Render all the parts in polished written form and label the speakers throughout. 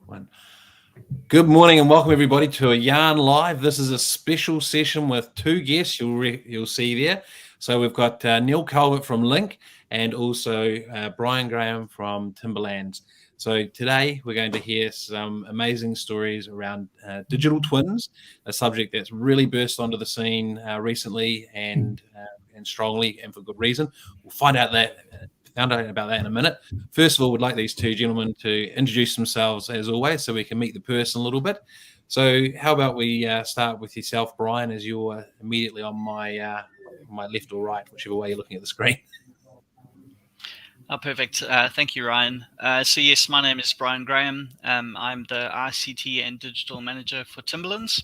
Speaker 1: One. Good morning and welcome everybody to a Yarn Live. This is a special session with two guests you'll see there. So we've got Neil Calvert from LinQ and also Bryan Graham from Timberlands. So today we're going to hear some amazing stories around digital twins, a subject that's really burst onto the scene recently and strongly, and for good reason. We'll find out about that in a minute. First of all, we'd like these two gentlemen to introduce themselves as always, so we can meet the person a little bit. So how about we start with yourself, Bryan, as you're immediately on my left or right, whichever way you're looking at the screen.
Speaker 2: Oh, perfect. Thank you, Ryan. So yes, my name is Bryan Graham. I'm the ICT and Digital Manager for Timberlands.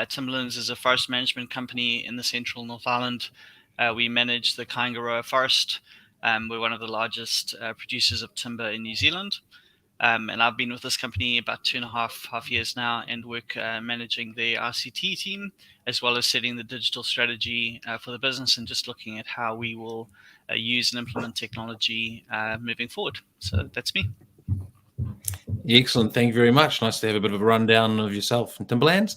Speaker 2: Timberlands is a forest management company in the central North Island. We manage the Kaingaroa forest. We're one of the largest producers of timber in New Zealand. And I've been with this company about 2.5 years now and work managing the RCT team, as well as setting the digital strategy for the business and just looking at how we will use and implement technology moving forward. So that's me.
Speaker 1: Excellent. Thank you very much. Nice to have a bit of a rundown of yourself and Timberlands.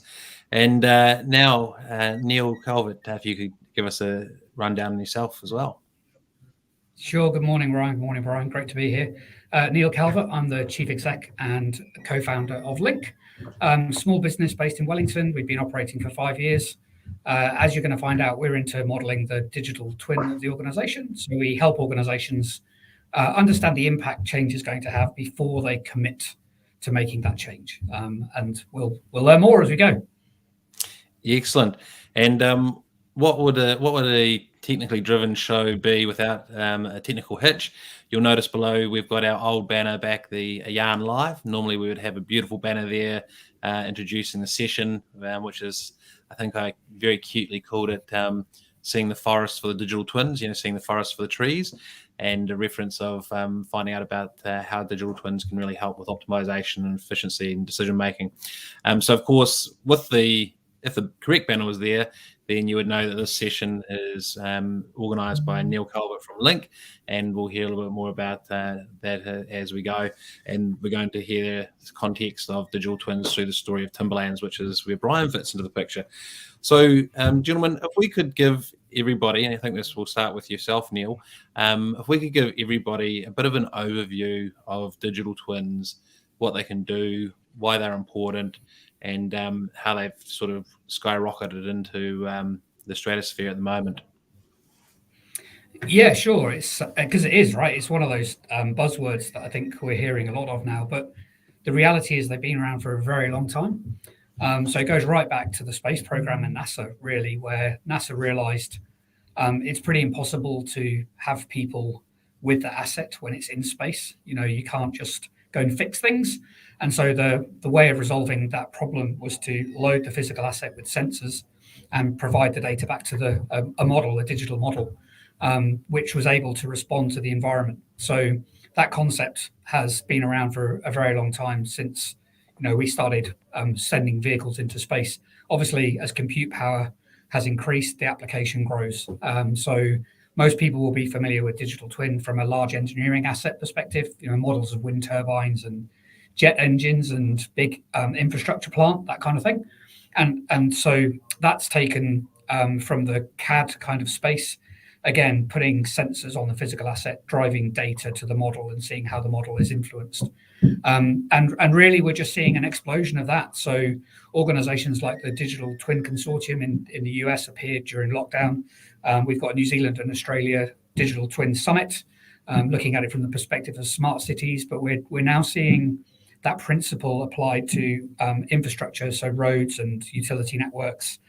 Speaker 1: And now, Neil Calvert, if you could give us a rundown on yourself as well.
Speaker 3: Sure. Good morning, Ryan. Good morning, Bryan. Great to be here. Neil Calvert. I'm the Chief Exec and co-founder of LinQ. Small business based in Wellington. We've been operating for 5 years. As you're going to find out, we're into modelling the digital twin of the organisation. So we help organisations understand the impact change is going to have before they commit to making that change. And we'll learn more as we go.
Speaker 1: Excellent. And what would a technically driven show be without a technical hitch? You'll notice below we've got our old banner back, the Yarn Live. Normally we would have a beautiful banner there introducing the session, which is, I think I very cutely called it seeing the forest for the digital twins, seeing the forest for the trees, and a reference of finding out about how digital twins can really help with optimization and efficiency and decision making. So of course, if the correct banner was there, then you would know that this session is organised by Neil Calvert from LinQ, and we'll hear a little bit more about that as we go. And we're going to hear the context of digital twins through the story of Timberlands, which is where Bryan fits into the picture. So, gentlemen, if we could give everybody, and I think we'll start with yourself, Neil, if we could give everybody a bit of an overview of digital twins, what they can do, why they're important, and how they've sort of skyrocketed into the stratosphere at the moment.
Speaker 3: Yeah, sure. It's because it is, right? It's one of those buzzwords that I think we're hearing a lot of now. But the reality is they've been around for a very long time. So it goes right back to the space program and NASA, really, where NASA realized it's pretty impossible to have people with the asset when it's in space. You can't just go and fix things. And so the way of resolving that problem was to load the physical asset with sensors and provide the data back to a digital model, which was able to respond to the environment. So that concept has been around for a very long time since we started sending vehicles into space. Obviously, as compute power has increased, the application grows. So most people will be familiar with digital twin from a large engineering asset perspective, models of wind turbines and jet engines and big infrastructure plant, that kind of thing. And so that's taken from the CAD kind of space, again, putting sensors on the physical asset, driving data to the model and seeing how the model is influenced. And really, we're just seeing an explosion of that. So organizations like the Digital Twin Consortium in the US appeared during lockdown. We've got New Zealand and Australia Digital Twin Summit, looking at it from the perspective of smart cities. But we're now seeing that principle applied to infrastructure, so roads and utility networks,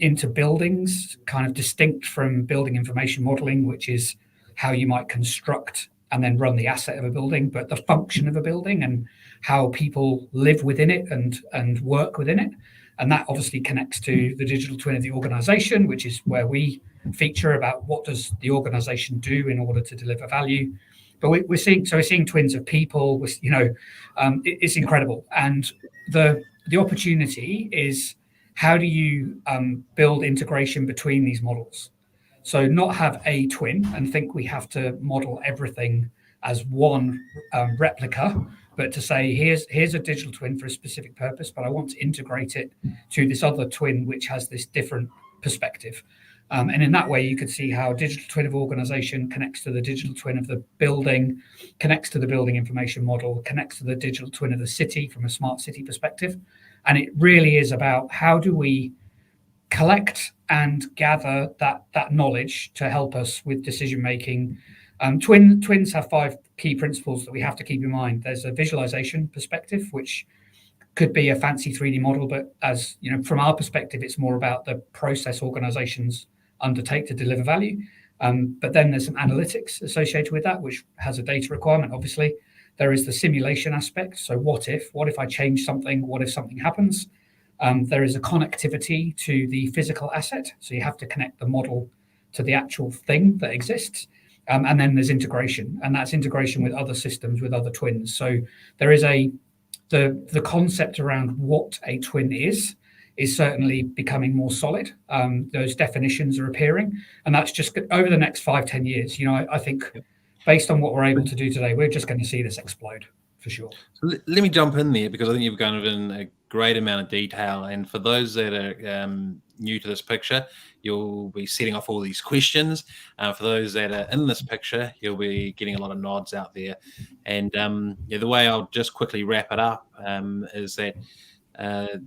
Speaker 3: into buildings, kind of distinct from building information modeling, which is how you might construct and then run the asset of a building, but the function of a building and how people live within it and work within it. And that obviously connects to the digital twin of the organization, which is where we feature about what does the organization do in order to deliver value. But we're seeing twins of people. It's incredible, and the opportunity is how do you build integration between these models? So not have a twin and think we have to model everything as one replica, but to say here's a digital twin for a specific purpose, but I want to integrate it to this other twin which has this different perspective. And in that way, you could see how digital twin of organization connects to the digital twin of the building, connects to the building information model, connects to the digital twin of the city from a smart city perspective. And it really is about how do we collect and gather that knowledge to help us with decision making. Twins have 5 key principles that we have to keep in mind. There's a visualization perspective, which could be a fancy 3D model, but as you know, from our perspective, it's more about the process organizations undertake to deliver value. But then there's some analytics associated with that, which has a data requirement, obviously. There is the simulation aspect. So what if I change something? What if something happens? There is a connectivity to the physical asset. So you have to connect the model to the actual thing that exists. And then there's integration, and that's integration with other systems, with other twins. So there is the concept around what a twin is certainly becoming more solid. Those definitions are appearing, and that's just over the next 5-10 years. I think based on what we're able to do today, we're just going to see this explode for sure.
Speaker 1: So let me jump in there, because I think you've gone in a great amount of detail. And for those that are new to this picture, you'll be setting off all these questions. For those that are in this picture, you'll be getting a lot of nods out there. And the way I'll just quickly wrap it up is that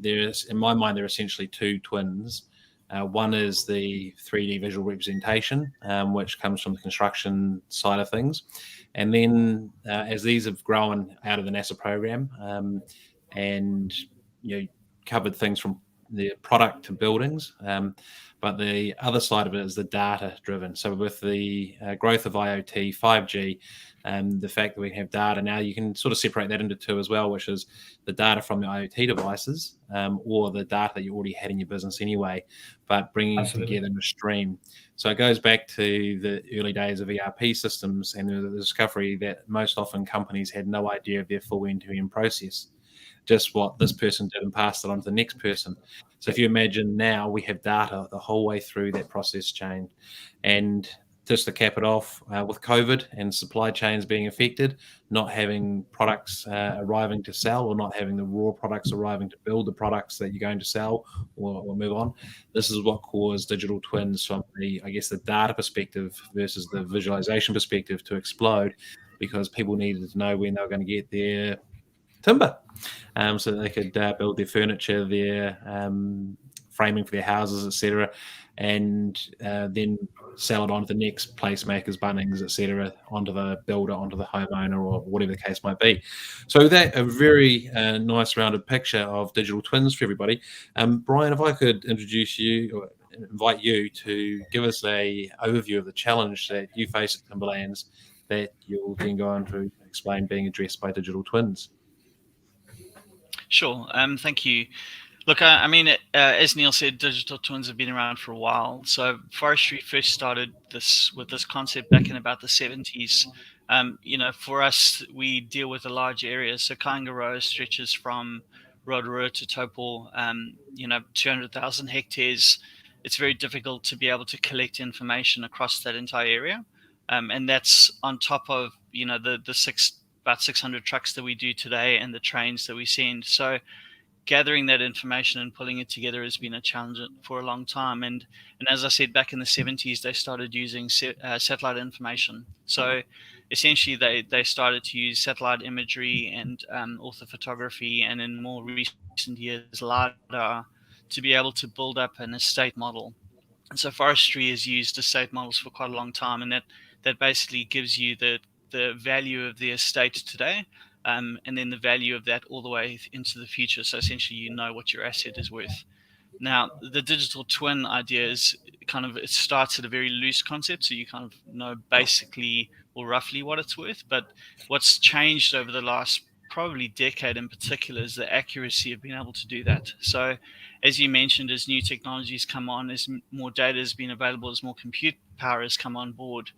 Speaker 1: there's, in my mind, there are essentially 2 twins. One is the 3D visual representation, which comes from the construction side of things. And then as these have grown out of the NASA program and covered things from the product to buildings, but the other side of it is the data driven. So with the growth of IoT, 5G, and the fact that we have data now, you can sort of separate that into 2 as well, which is the data from the IoT devices or the data that you already had in your business anyway, but bringing it together in a stream. So it goes back to the early days of ERP systems and the discovery that most often companies had no idea of their full end-to-end process, just what this person did and passed it on to the next person. So if you imagine now, we have data the whole way through that process chain. And just to cap it off, with COVID and supply chains being affected, not having products arriving to sell, or not having the raw products arriving to build the products that you're going to sell or move on, this is what caused digital twins from the data perspective versus the visualization perspective to explode, because people needed to know when they were going to get their timber, so that they could build their furniture, their framing for their houses, etc., and then sell it on to the next placemakers, Bunnings, etc., onto the builder, onto the homeowner, or whatever the case might be. So that a very nice rounded picture of digital twins for everybody. Bryan, if I could introduce you or invite you to give us a overview of the challenge that you face at Timberlands that you'll then go on to explain being addressed by digital twins.
Speaker 2: Sure. Thank you. Look, I mean, as Neil said, digital twins have been around for a while. So forestry first started with this concept back in about the 70s. For us, we deal with a large area. So Kaingaroa stretches from Rotorua to Taupo, 200,000 hectares. It's very difficult to be able to collect information across that entire area. And that's on top of, about 600 trucks that we do today and the trains that we send. So gathering that information and pulling it together has been a challenge for a long time. And as I said, back in the 70s, they started using satellite information. So essentially, they started to use satellite imagery and orthophotography, and in more recent years, LiDAR, to be able to build up an estate model. And so forestry has used estate models for quite a long time, and that basically gives you the value of the estate today, and then the value of that all the way into the future. So essentially, you know what your asset is worth. Now, the digital twin idea is it starts at a very loose concept, so you kind of know basically or roughly what it's worth. But what's changed over the last probably decade in particular is the accuracy of being able to do that. So as you mentioned, as new technologies come on, as more data has been available, as more compute power has come on board,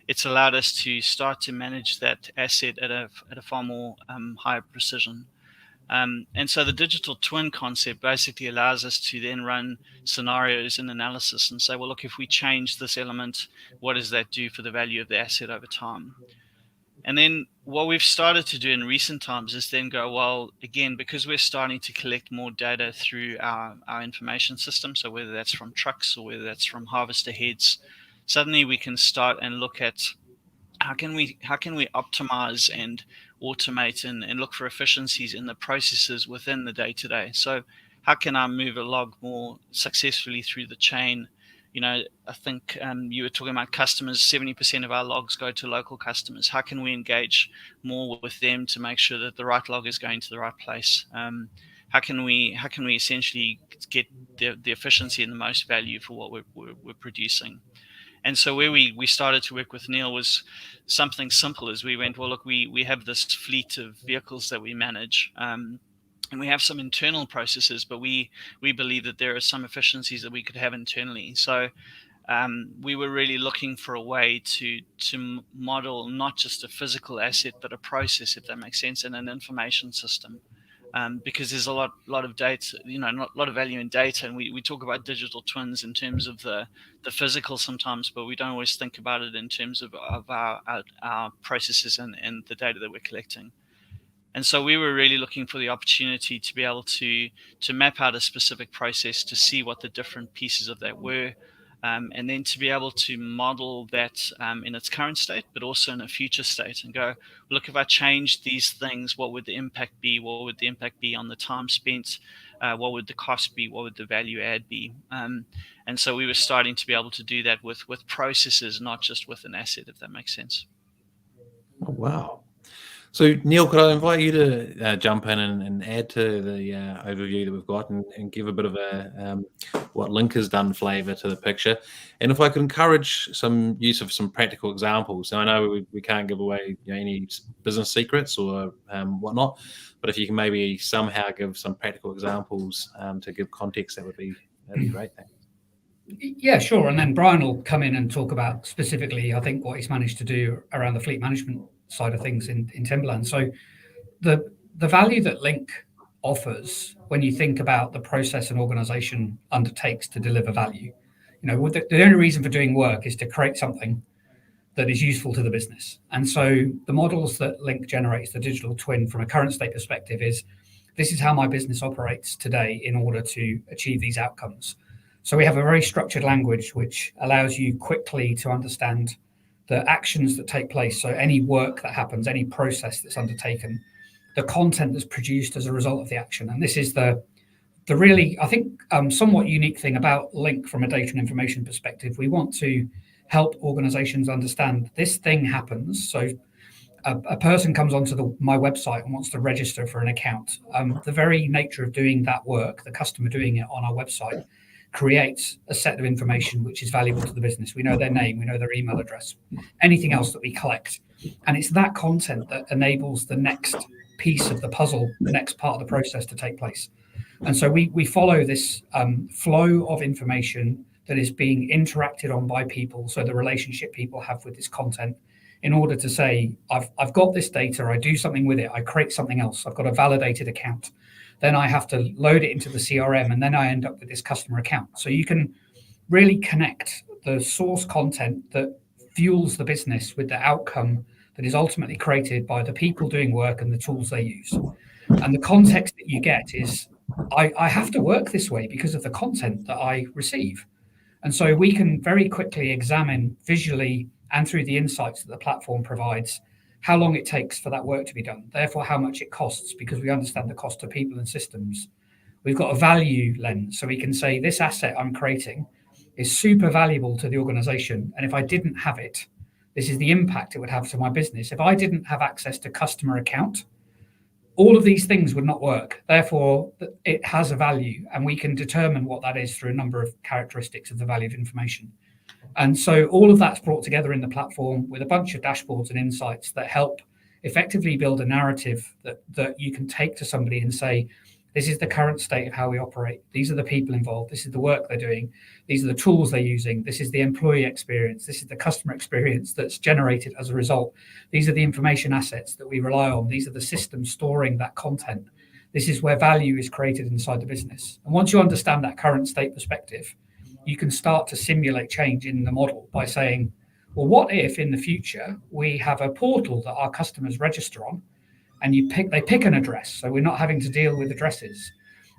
Speaker 2: it's allowed us to start to manage that asset at a far more higher precision. And so the digital twin concept basically allows us to then run scenarios and analysis and say, well, look, if we change this element, what does that do for the value of the asset over time? And then what we've started to do in recent times is then go, well, again, because we're starting to collect more data through our information system, so whether that's from trucks or whether that's from harvester heads, suddenly we can start and look at how can we optimize and automate and look for efficiencies in the processes within the day-to-day. So how can I move a log more successfully through the chain? I think you were talking about customers. 70% of our logs go to local customers. How can we engage more with them to make sure that the right log is going to the right place? How can we essentially get the efficiency and the most value for what we're producing? And so where we started to work with Neil was something simple. As we went, well, look, we have this fleet of vehicles that we manage. And we have some internal processes, but we believe that there are some efficiencies that we could have internally. So we were really looking for a way to model not just a physical asset, but a process, if that makes sense, and an information system. Because there's a lot of data, not a lot of value in data, and we talk about digital twins in terms of the physical sometimes, but we don't always think about it in terms of our processes and the data that we're collecting. And so we were really looking for the opportunity to be able to map out a specific process, to see what the different pieces of that were, and then to be able to model that in its current state, but also in a future state, and go, look, if I changed these things, what would the impact be? What would the impact be on the time spent? What would the cost be? What would the value add be? And so we were starting to be able to do that with processes, not just with an asset, if that makes sense.
Speaker 1: Oh, wow. So, Neil, could I invite you to jump in and add to the overview that we've got and give a bit of a what LinQ has done flavour to the picture? And if I could encourage some use of some practical examples. Now, I know we can't give away any business secrets or whatnot, but if you can maybe somehow give some practical examples to give context, that'd be great. Thanks.
Speaker 3: Yeah, sure. And then Bryan will come in and talk about specifically, I think, what he's managed to do around the fleet management side of things in Timberland. So the value that LinQ offers, when you think about the process an organization undertakes to deliver value, the only reason for doing work is to create something that is useful to the business. And so the models that LinQ generates, the digital twin from a current state perspective, is this is how my business operates today in order to achieve these outcomes. So we have a very structured language which allows you quickly to understand the actions that take place. So any work that happens, any process that's undertaken, the content that's produced as a result of the action. And this is the really, I think, somewhat unique thing about LinQ from a data and information perspective. We want to help organizations understand this thing happens. So a person comes onto my website and wants to register for an account. The very nature of doing that work, the customer doing it on our website, creates a set of information which is valuable to the business. We know their name, we know their email address, anything else that we collect. And it's that content that enables the next piece of the puzzle, the next part of the process to take place. And so we follow this flow of information that is being interacted on by people, so the relationship people have with this content, in order to say, I've got this data, I do something with it, I create something else, I've got a validated account. Then I have to load it into the CRM, and then I end up with this customer account. So you can really connect the source content that fuels the business with the outcome that is ultimately created by the people doing work and the tools they use. And the context that you get is, I have to work this way because of the content that I receive. And so we can very quickly examine visually and through the insights that the platform provides how long it takes for that work to be done, therefore how much it costs, because we understand the cost of people and systems. We've got a value lens, so we can say this asset I'm creating is super valuable to the organization, and if I didn't have it, this is the impact it would have to my business. If I didn't have access to customer account, all of these things would not work. Therefore, it has a value, and we can determine what that is through a number of characteristics of the value of information. And so all of that's brought together in the platform with a bunch of dashboards and insights that help effectively build a narrative that you can take to somebody and say, this is the current state of how we operate. These are the people involved. This is the work they're doing. These are the tools they're using. This is the employee experience. This is the customer experience that's generated as a result. These are the information assets that we rely on. These are the systems storing that content. This is where value is created inside the business. And once you understand that current state perspective, you can start to simulate change in the model by saying, Well, what if in the future we have a portal that our customers register on, and they pick an address, so we're not having to deal with addresses,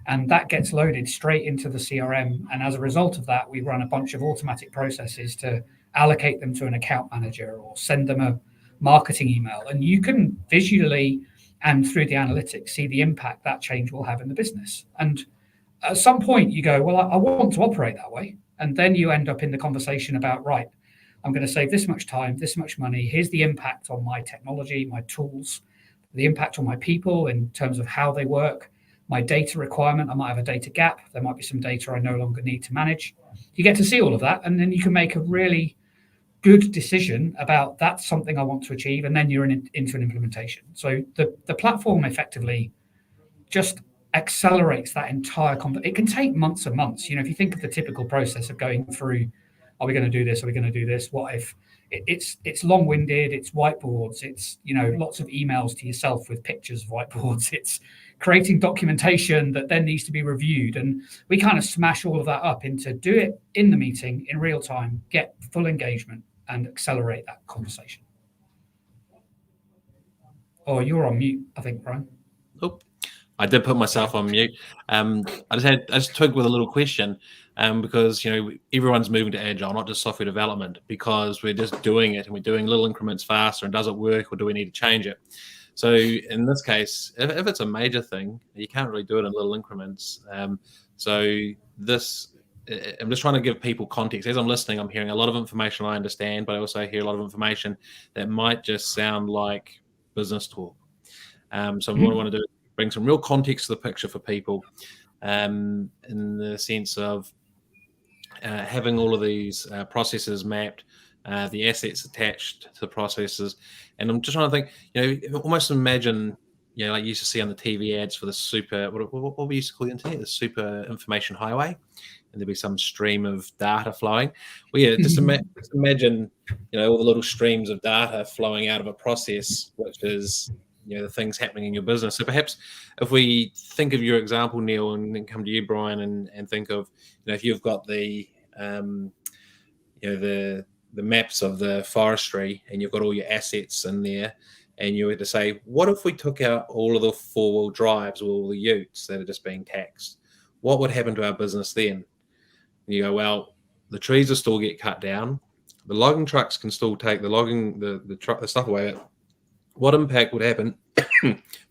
Speaker 3: and that gets loaded straight into the CRM. And as a result of that, we run a bunch of automatic processes to allocate them to an account manager or send them a marketing email. And you can visually and through the analytics see the impact that change will have in the business. And at some point you go, well, I want to operate that way. And then you end up in the conversation about, right, I'm going to save this much time, this much money. Here's the impact on my technology, my tools, the impact on my people in terms of how they work, my data requirement. I might have a data gap. There might be some data I no longer need to manage. You get to see all of that, and then you can make a really good decision about that's something I want to achieve, and then you're into an implementation. So the platform effectively just accelerates that entire it can take months and months. If you think of the typical process of going through, are we going to do this? Are we going to do this? What if? It's long-winded. It's whiteboards. It's lots of emails to yourself with pictures of whiteboards. It's creating documentation that then needs to be reviewed, and we kind of smash all of that up into do it in the meeting in real time, get full engagement, and accelerate that conversation. Oh, you're on mute, I think, Bryan.
Speaker 1: Oh, I did put myself on mute. I just took with a little question, because everyone's moving to agile, not just software development, because we're just doing it and we're doing little increments faster. And does it work, or do we need to change it? So in this case, if it's a major thing, you can't really do it in little increments. I'm just trying to give people context. As I'm listening, I'm hearing a lot of information I understand, but I also hear a lot of information that might just sound like business talk. So what I want to do is bring some real context to the picture for people, in the sense of having all of these processes mapped, the assets attached to the processes. And I'm just trying to think, almost imagine, like you used to see on the TV ads for the super, what we used to call the internet, the super information highway, and there'd be some stream of data flowing. Well, yeah, just imagine, all the little streams of data flowing out of a process, which is, the things happening in your business. So perhaps if we think of your example, Neil, and then come to you, Bryan, and think of, if you've got the maps of the forestry and you've got all your assets in there, and you were to say, what if we took out all of the four-wheel drives, all the utes that are just being taxed? What would happen to our business then? And you go, well, the trees will still get cut down. The logging trucks can still take the stuff away. What impact would happen?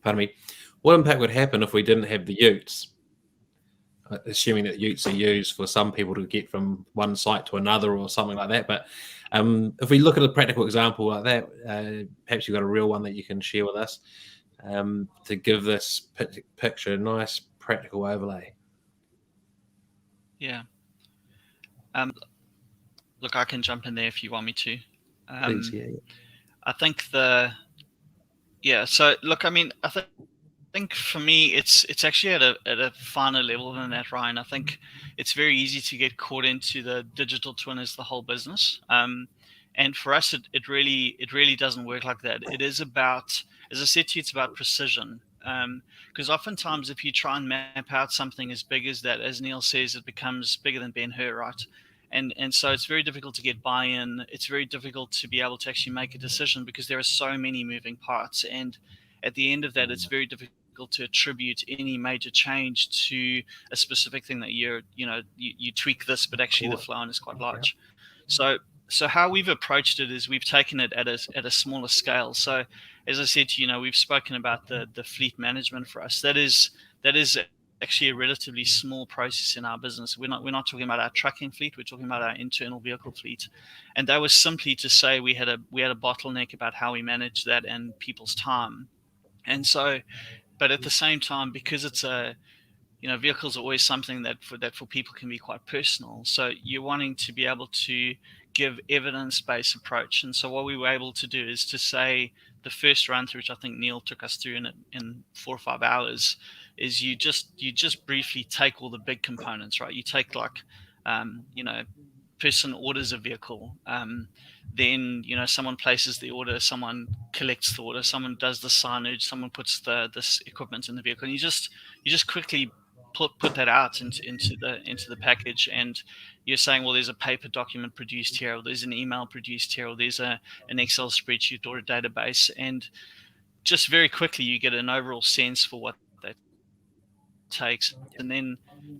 Speaker 1: Pardon me. What impact would happen if we didn't have the utes? Assuming that utes are used for some people to get from one site to another or something like that. But if we look at a practical example like that, perhaps you've got a real one that you can share with us, to give this picture a nice practical overlay.
Speaker 2: Yeah. Look, I can jump in there if you want me to.
Speaker 1: Please, yeah.
Speaker 2: I think so look, I mean, I think for me, it's actually at a finer level than that, Ryan. I think it's very easy to get caught into the digital twin as the whole business. And for us, it really doesn't work like that. It is about, as I said to you, it's about precision. Because oftentimes if you try and map out something as big as that, as Neil says, it becomes bigger than Ben-Hur, right? And so it's very difficult to get buy-in. It's very difficult to be able to actually make a decision because there are so many moving parts. And at the end of that, it's very difficult to attribute any major change to a specific thing that you tweak this, but actually the flow is quite large. So how we've approached it is we've taken it at a smaller scale. So as I said to you, we've spoken about the fleet management for us. That is actually a relatively small process in our business. We're not talking about our trucking fleet. We're talking about our internal vehicle fleet, and that was simply to say we had a bottleneck about how we manage that and people's time. And so, but at the same time, because it's vehicles are always something that for people can be quite personal. So you're wanting to be able to give evidence-based approach. And so what we were able to do is to say the first run through, which I think Neil took us through in 4 or 5 hours, is you just briefly take all the big components, right? You take person orders a vehicle, then someone places the order, someone collects the order, someone does the signage, someone puts this equipment in the vehicle, and you just quickly put that out into the package, and you're saying, well, there's a paper document produced here, or there's an email produced here, or there's an Excel spreadsheet or a database, and just very quickly you get an overall sense for what that takes, and then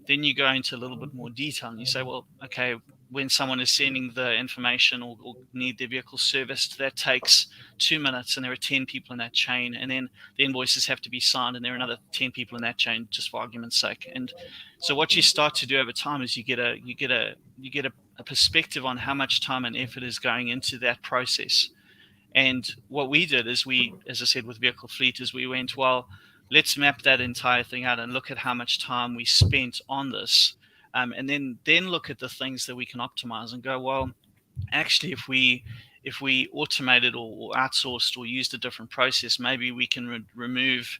Speaker 2: you go into a little bit more detail and you say, well, okay, when someone is sending the information or need their vehicle serviced, that takes 2 minutes, and there are 10 people in that chain, and then the invoices have to be signed, and there are another 10 people in that chain, just for argument's sake. And so what you start to do over time is you get a perspective on how much time and effort is going into that process. And what we did is as I said, with vehicle fleet, is we went, well, let's map that entire thing out and look at how much time we spent on this. And then look at the things that we can optimize and go, well, actually, if we automated or outsourced or used a different process, maybe we can remove,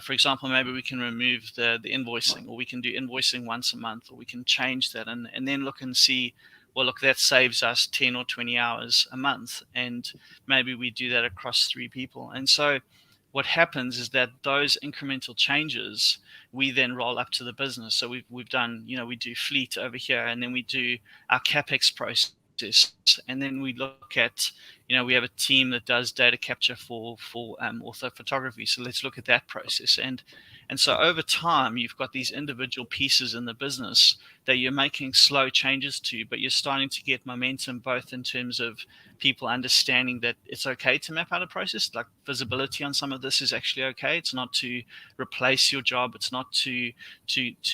Speaker 2: for example, maybe we can remove the invoicing, or we can do invoicing once a month, or we can change that, and then look and see, well, look, that saves us 10 or 20 hours a month, and maybe we do that across 3 people. And so what happens is that those incremental changes we then roll up to the business. So we've done, we do fleet over here, and then we do our CapEx process, and then we look at, we have a team that does data capture for orthophotography. So let's look at that process. And so over time, you've got these individual pieces in the business that you're making slow changes to, but you're starting to get momentum, both in terms of people understanding that it's okay to map out a process, like visibility on some of this is actually okay. It's not to replace your job. It's not to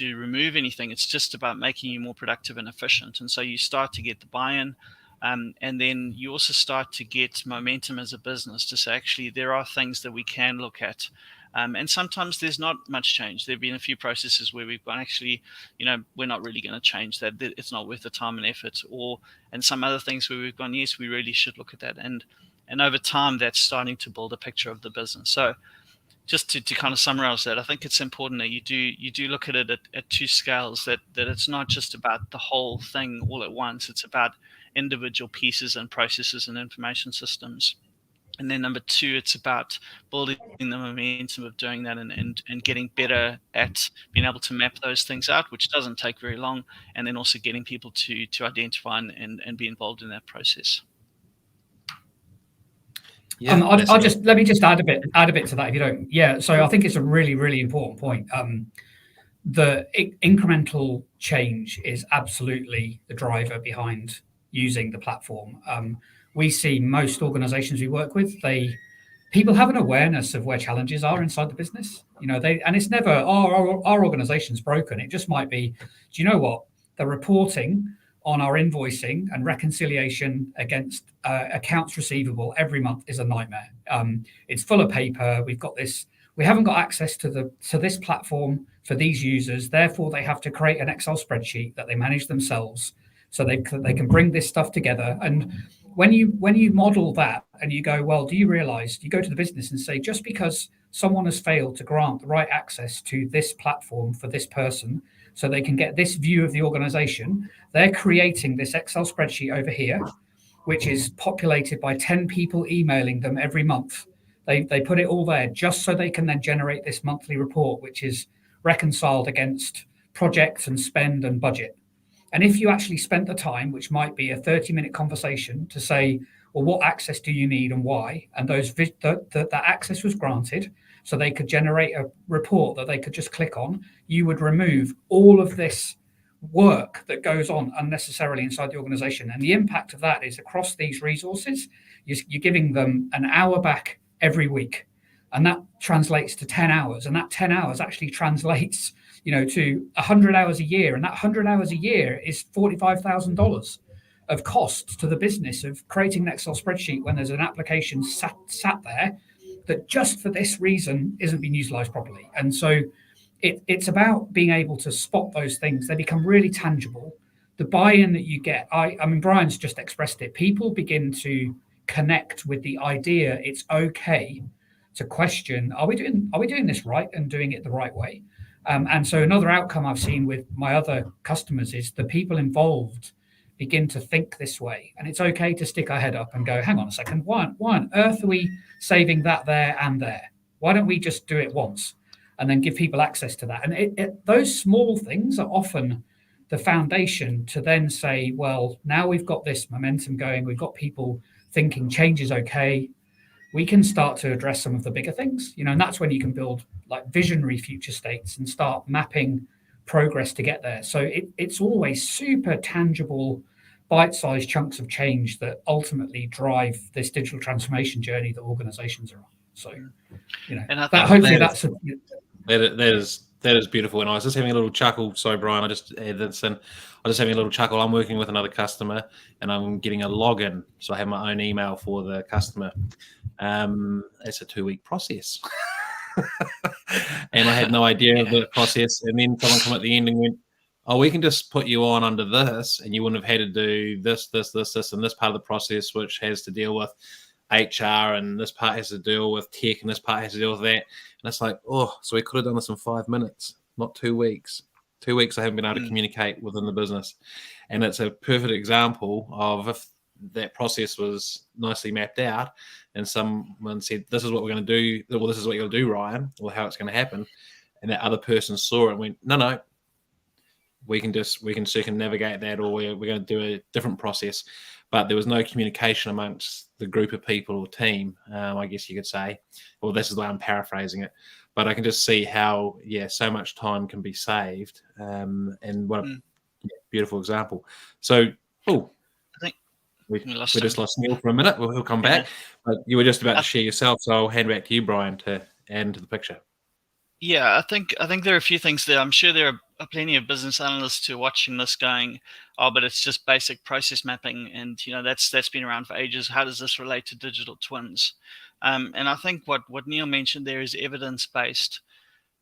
Speaker 2: remove anything. It's just about making you more productive and efficient. And so you start to get the buy-in. And then you also start to get momentum as a business to say, actually, there are things that we can look at. And sometimes there's not much change. There have been a few processes where we've gone, actually, we're not really going to change that. It's not worth the time and effort. And some other things where we've gone, yes, we really should look at that. And over time, that's starting to build a picture of the business. So just to kind of summarize that, I think it's important that you do look at it at 2 scales, that it's not just about the whole thing all at once. It's about individual pieces and processes and information systems. And then number 2, it's about building the momentum of doing that and getting better at being able to map those things out, which doesn't take very long, and then also getting people to identify and be involved in that process.
Speaker 3: Yeah, let me just add a bit to that, if you don't. Yeah, so I think it's a really, really important point. The incremental change is absolutely the driver behind using the platform. We see most organizations we work with, people have an awareness of where challenges are inside the business. And it's never, our organization's broken. It just might be, do you know what? The reporting on our invoicing and reconciliation against accounts receivable every month is a nightmare. It's full of paper. We haven't got access to this platform for these users. Therefore, they have to create an Excel spreadsheet that they manage themselves, so they can bring this stuff together. And when you model that and you go, well, do you realize, you go to the business and say, just because someone has failed to grant the right access to this platform for this person so they can get this view of the organization, they're creating this Excel spreadsheet over here, which is populated by 10 people emailing them every month. They put it all there just so they can then generate this monthly report, which is reconciled against projects and spend and budget. And if you actually spent the time, which might be a 30-minute conversation, to say, well, what access do you need and why? And that access was granted, so they could generate a report that they could just click on, you would remove all of this work that goes on unnecessarily inside the organization. And the impact of that is, across these resources, you're giving them an hour back every week. And that translates to 10 hours. And that 10 hours actually translates to 100 hours a year. And that 100 hours a year is $45,000 of costs to the business of creating an Excel spreadsheet when there's an application sat there that just for this reason isn't being utilized properly. And so it's about being able to spot those things. They become really tangible. The buy-in that you get, I mean, Bryan's just expressed it. People begin to connect with the idea it's okay to question, are we doing this right and doing it the right way? And so another outcome I've seen with my other customers is the people involved begin to think this way. And it's okay to stick our head up and go, hang on a second, why on earth are we saving that there and there? Why don't we just do it once? and then give people access to that. And those small things are often the foundation to then say, well, now we've got this momentum going, we've got people thinking change is okay, we can start to address some of the bigger things, and that's when you can build like visionary future states and start mapping progress to get there. So it's always super tangible, bite-sized chunks of change that ultimately drive this digital transformation journey that organizations are on. So,
Speaker 2: and I
Speaker 3: that hopefully
Speaker 1: that is beautiful. And I was just having a little chuckle. Sorry, Brian, I just added this in. I was just having a little chuckle. I'm working with another customer and I'm getting a login. So I have my own email for the customer. It's a 2-week process. And I had no idea of the process. And then someone come at the end and went, oh, we can just put you on under this and you wouldn't have had to do this, and this part of the process, which has to deal with HR, and this part has to deal with tech, and this part has to deal with that. And it's like, oh, so we could have done this in 5 minutes, not 2 weeks. 2 weeks I haven't been able to communicate within the business. And it's a perfect example of if that process was nicely mapped out and someone said, this is what we're going to do, well, this is what you're going to do, Ryan, or how it's going to happen. And that other person saw it and went, no, we can circumnavigate that, or we're going to do a different process. But there was no communication amongst the group of people or team, I guess you could say. Well, this is the way I'm paraphrasing it. But I can just see how, so much time can be saved. And what a beautiful example. So, I think we just lost Neil for a minute. He'll come back. But you were just about to share yourself, so I'll hand back to you, Brian, to add into the picture.
Speaker 2: Yeah, I think there are a few things there. I'm sure there are plenty of business analysts who are watching this going, oh, but it's just basic process mapping, and that's been around for ages. How does this relate to digital twins? And I think what Neil mentioned there is evidence-based.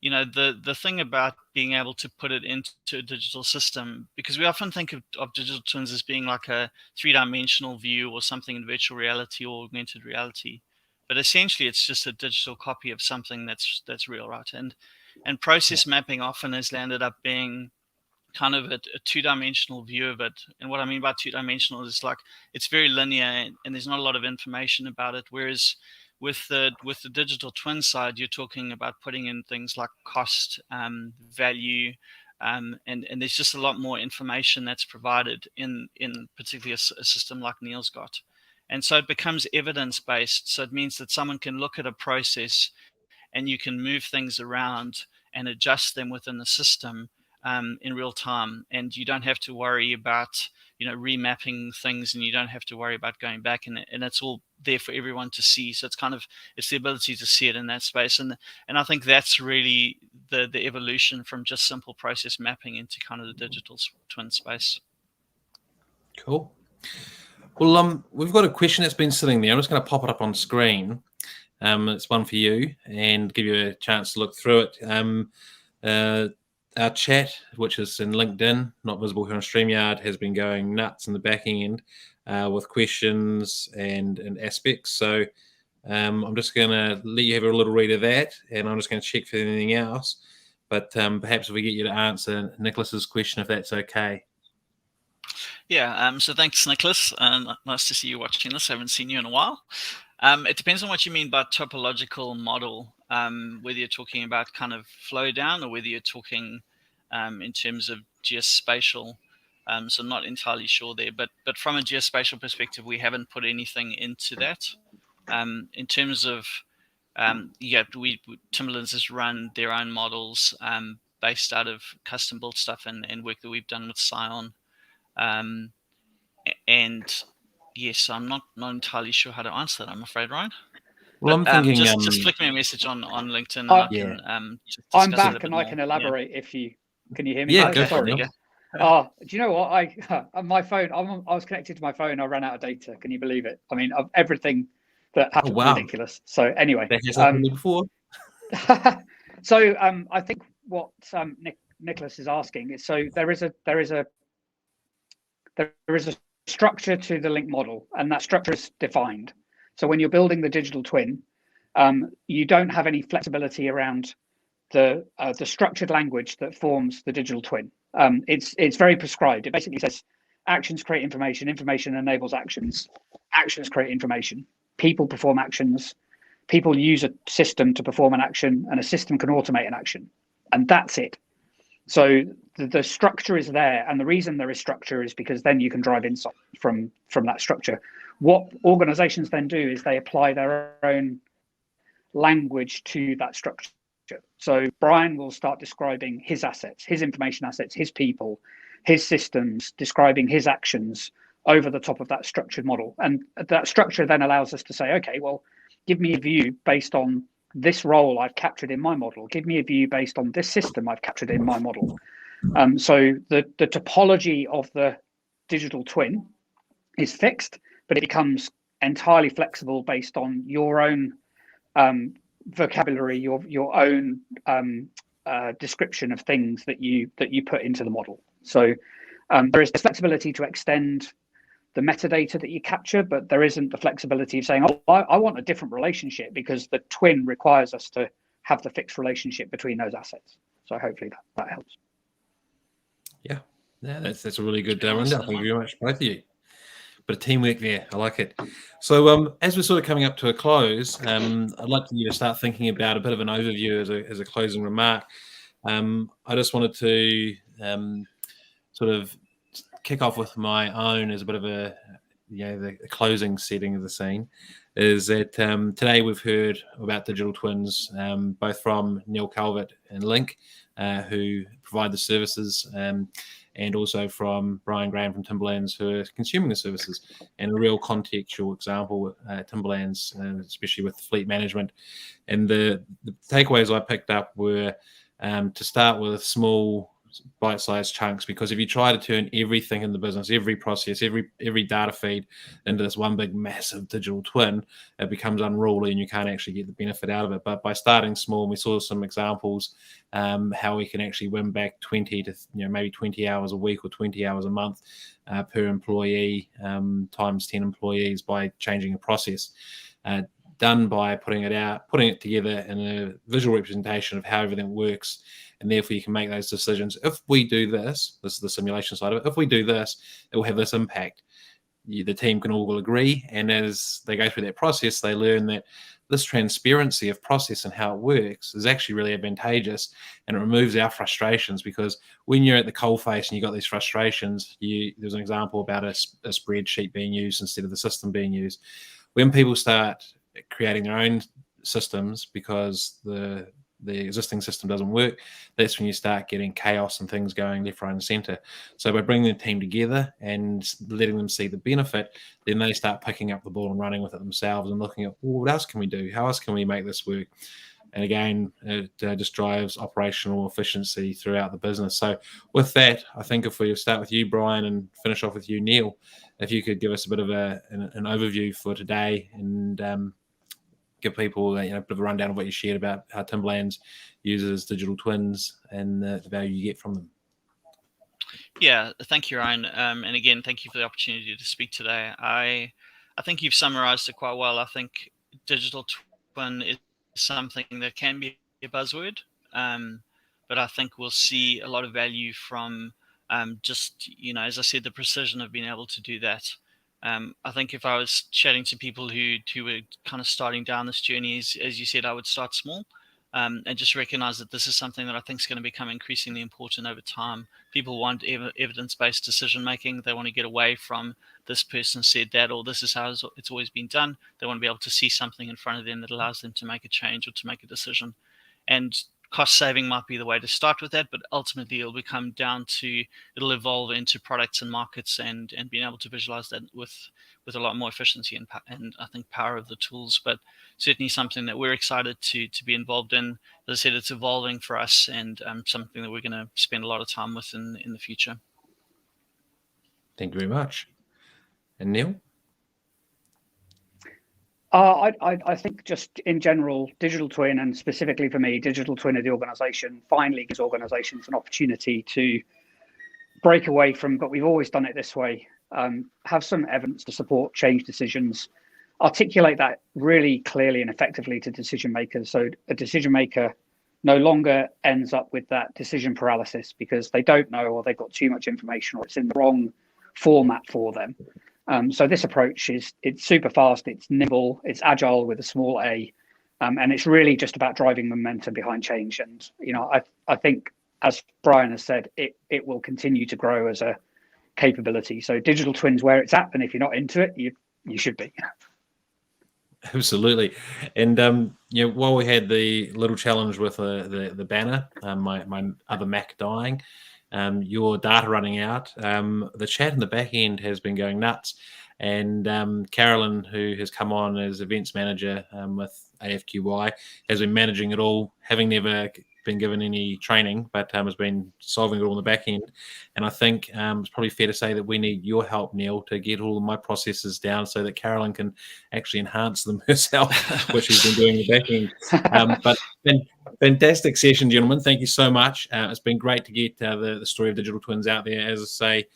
Speaker 2: The thing about being able to put it into a digital system, because we often think of digital twins as being like a 3-dimensional view or something in virtual reality or augmented reality. But essentially, it's just a digital copy of something that's real, right? And process mapping often has landed up being kind of a 2-dimensional view of it. And what I mean by 2-dimensional is like it's very linear and there's not a lot of information about it. Whereas with the digital twin side, you're talking about putting in things like cost, value, and there's just a lot more information that's provided in particularly a system like Neil's got. And so it becomes evidence-based. So it means that someone can look at a process and you can move things around and adjust them within the system in real time. And you don't have to worry about, remapping things, and you don't have to worry about going back, and it's all there for everyone to see. So it's the ability to see it in that space. And I think that's really the evolution from just simple process mapping into kind of the digital twin space.
Speaker 1: Cool. Well, we've got a question that's been sitting there. I'm just going to pop it up on screen. It's one for you and give you a chance to look through it. Our chat, which is in LinkedIn, not visible here on StreamYard, has been going nuts in the back end with questions and aspects. So I'm just going to let you have a little read of that, and I'm just going to check for anything else. But perhaps if we get you to answer Nicholas's question, if that's okay.
Speaker 2: Yeah, so thanks, Nicholas. Nice to see you watching this. I haven't seen you in a while. It depends on what you mean by topological model, whether you're talking about kind of flow down or whether you're talking in terms of geospatial. So I'm not entirely sure there, but from a geospatial perspective, we haven't put anything into that. In terms of, Timberlands has run their own models based out of custom built stuff and work that we've done with Scion. And yes, I'm not entirely sure how to answer that, I'm afraid, Ryan.
Speaker 1: Well,
Speaker 2: but,
Speaker 1: I'm thinking
Speaker 2: just flick me a message on LinkedIn. And I can
Speaker 3: I'm back and I can elaborate if you can. You hear me?
Speaker 1: Yeah, go
Speaker 3: sorry.
Speaker 1: for it.
Speaker 3: Oh, do you know what? My phone. I was connected to my phone. I ran out of data. Can you believe it? I mean, everything that happened ridiculous. So anyway,
Speaker 1: that has happened before.
Speaker 3: So I think what Nicholas is asking is, so there is a structure to the LinQ model, and that structure is defined. So when you're building the digital twin, you don't have any flexibility around the structured language that forms the digital twin. It's very prescribed. It basically says actions create information, information enables actions, actions create information, people perform actions, people use a system to perform an action, and a system can automate an action, and that's it. So the structure is there, and the reason there is structure is because then you can drive insight from that structure. What organizations then do is they apply their own language to that structure. So Bryan will start describing his assets, his information assets, his people, his systems, describing his actions over the top of that structured model. And that structure then allows us to say, okay, well, give me a view based on this role I've captured in my model. Give me a view based on this system I've captured in my model. So the topology of the digital twin is fixed, but it becomes entirely flexible based on your own vocabulary, your own description of things that you put into the model. So there is flexibility to extend the metadata that you capture, but there isn't the flexibility of saying, oh, I want a different relationship, because the twin requires us to have the fixed relationship between those assets. So hopefully that helps.
Speaker 1: Yeah, that's a really good rundown. Thank you very much, both of you. Bit of teamwork there. I like it. So as we're sort of coming up to a close, I'd like you to start thinking about a bit of an overview as a closing remark. I just wanted to sort of kick off with my own as a bit of a, the closing setting of the scene, is that today we've heard about digital twins, both from Neil Calvert and LinQ, who provide the services, and also from Bryan Graham from Timberlands, who are consuming the services. And a real contextual example, Timberlands, especially with fleet management. And the takeaways I picked up were to start with small bite-sized chunks, because if you try to turn everything in the business, every process, every data feed into this one big massive digital twin, it becomes unruly and you can't actually get the benefit out of it. But by starting small, we saw some examples how we can actually win back 20 to maybe 20 hours a week or 20 hours a month per employee, times 10 employees, by changing a process. Done by putting it together in a visual representation of how everything works. And therefore you can make those decisions. If we do this is the simulation side of it, if we do this, it will have this impact. The team can all agree. And as they go through that process, they learn that this transparency of process and how it works is actually really advantageous, and it removes our frustrations, because when you're at the coalface and you've got these frustrations, there's an example about a spreadsheet being used instead of the system being used. When people start creating their own systems because the existing system doesn't work, that's when you start getting chaos and things going left, right, and center. So by bringing the team together and letting them see the benefit, then they start picking up the ball and running with it themselves and looking at, well, what else can we do? How else can we make this work? And again, it just drives operational efficiency throughout the business. So with that, I think if we start with you, Bryan, and finish off with you, Neil, if you could give us a bit of an overview for today, and give people a bit of a rundown of what you shared about how Timberlands uses digital twins and the value you get from them.
Speaker 2: Yeah, thank you, Ryan. And again, thank you for the opportunity to speak today. I think you've summarized it quite well. I think digital twin is something that can be a buzzword, but I think we'll see a lot of value from just, as I said, the precision of being able to do that. I think if I was chatting to people who were kind of starting down this journey, as you said, I would start small, and just recognize that this is something that I think is going to become increasingly important over time. People want evidence-based decision making. They want to get away from this person said that, or this is how it's always been done. They want to be able to see something in front of them that allows them to make a change or to make a decision. And cost saving might be the way to start with that, but ultimately it'll become down to, it'll evolve into products and markets, and being able to visualize that with a lot more efficiency and I think power of the tools. But certainly something that we're excited to be involved in. As I said, it's evolving for us, and something that we're going to spend a lot of time with in the future.
Speaker 1: Thank you very much. And Neil?
Speaker 3: I think just in general, digital twin, and specifically for me, digital twin of the organization, finally gives organizations an opportunity to break away from, but we've always done it this way, have some evidence to support change decisions, articulate that really clearly and effectively to decision makers. So a decision maker no longer ends up with that decision paralysis because they don't know, or they've got too much information, or it's in the wrong format for them. So this approach it's super fast, it's nimble, it's agile with a small a,
Speaker 4: And it's really just about driving momentum behind change. And, I think, as Bryan has said, it will continue to grow as a capability. So digital twins where it's at, and if you're not into it, you should be.
Speaker 1: Absolutely. And while we had the little challenge with the banner, my other Mac dying, your data running out, the chat in the back end has been going nuts. And Carolyn, who has come on as events manager with AFQY, has been managing it all, having never been given any training, but has been solving it all in the back end. And I think it's probably fair to say that we need your help, Neil, to get all of my processes down so that Carolyn can actually enhance them herself, which she's been doing in the back end. But fantastic session, gentlemen. Thank you so much. It's been great to get the story of digital twins out there. As I say,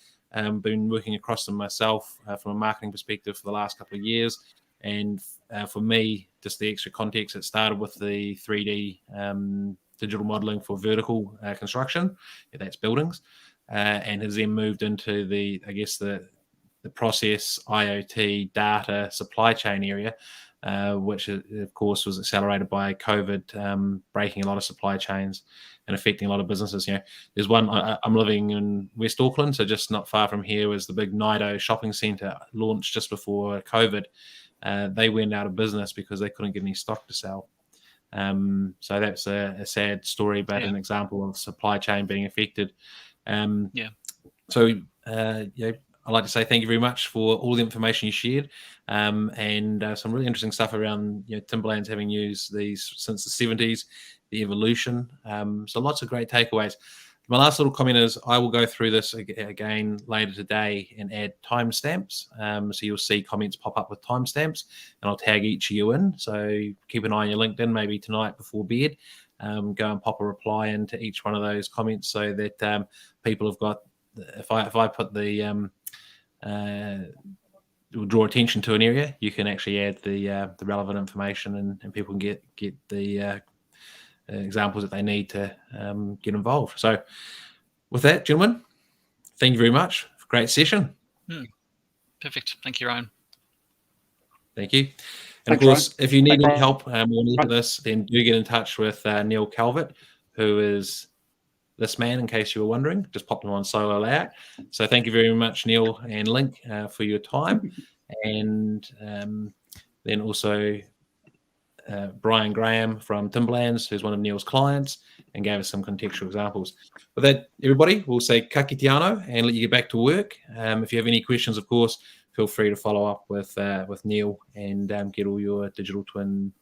Speaker 1: been working across them myself from a marketing perspective for the last couple of years. And for me, just the extra context, it started with the 3D digital modeling for vertical construction, that's buildings, and has then moved into the process, IoT, data, supply chain area, which of course was accelerated by COVID, breaking a lot of supply chains and affecting a lot of businesses. There's one, I'm living in West Auckland, so just not far from here was the big Nido shopping centre launched just before COVID. They went out of business because they couldn't get any stock to sell. So that's a sad story, but an example of supply chain being affected. So I'd like to say thank you very much for all the information you shared, and some really interesting stuff around Timberlands having used these since the 70s, the evolution. So lots of great takeaways. My last little comment is I will go through this again later today and add timestamps. So you'll see comments pop up with timestamps, and I'll tag each of you in. So keep an eye on your LinkedIn, maybe tonight before bed. Go and pop a reply into each one of those comments so that people have got. If I put the will draw attention to an area, you can actually add the relevant information, and people can get the examples that they need to get involved. So with that, gentlemen, thank you very much. Great session.
Speaker 2: Perfect. Thank you, Ryan.
Speaker 1: Thank you. And
Speaker 4: Thanks,
Speaker 1: of course,
Speaker 4: Ryan.
Speaker 1: if you need any help when you look at this, then do get in touch with Neil Calvert, who is this man, in case you were wondering. Just popped him on solo layout. So thank you very much, Neil and LinQ, for your time. And then also Bryan Graham from Timberlands, who's one of Neil's clients, and gave us some contextual examples. With that, everybody, we'll say ka kite anō and let you get back to work. If you have any questions, of course, feel free to follow up with Neil and get all your digital twin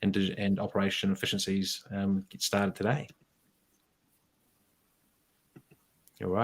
Speaker 1: and operation efficiencies get started today.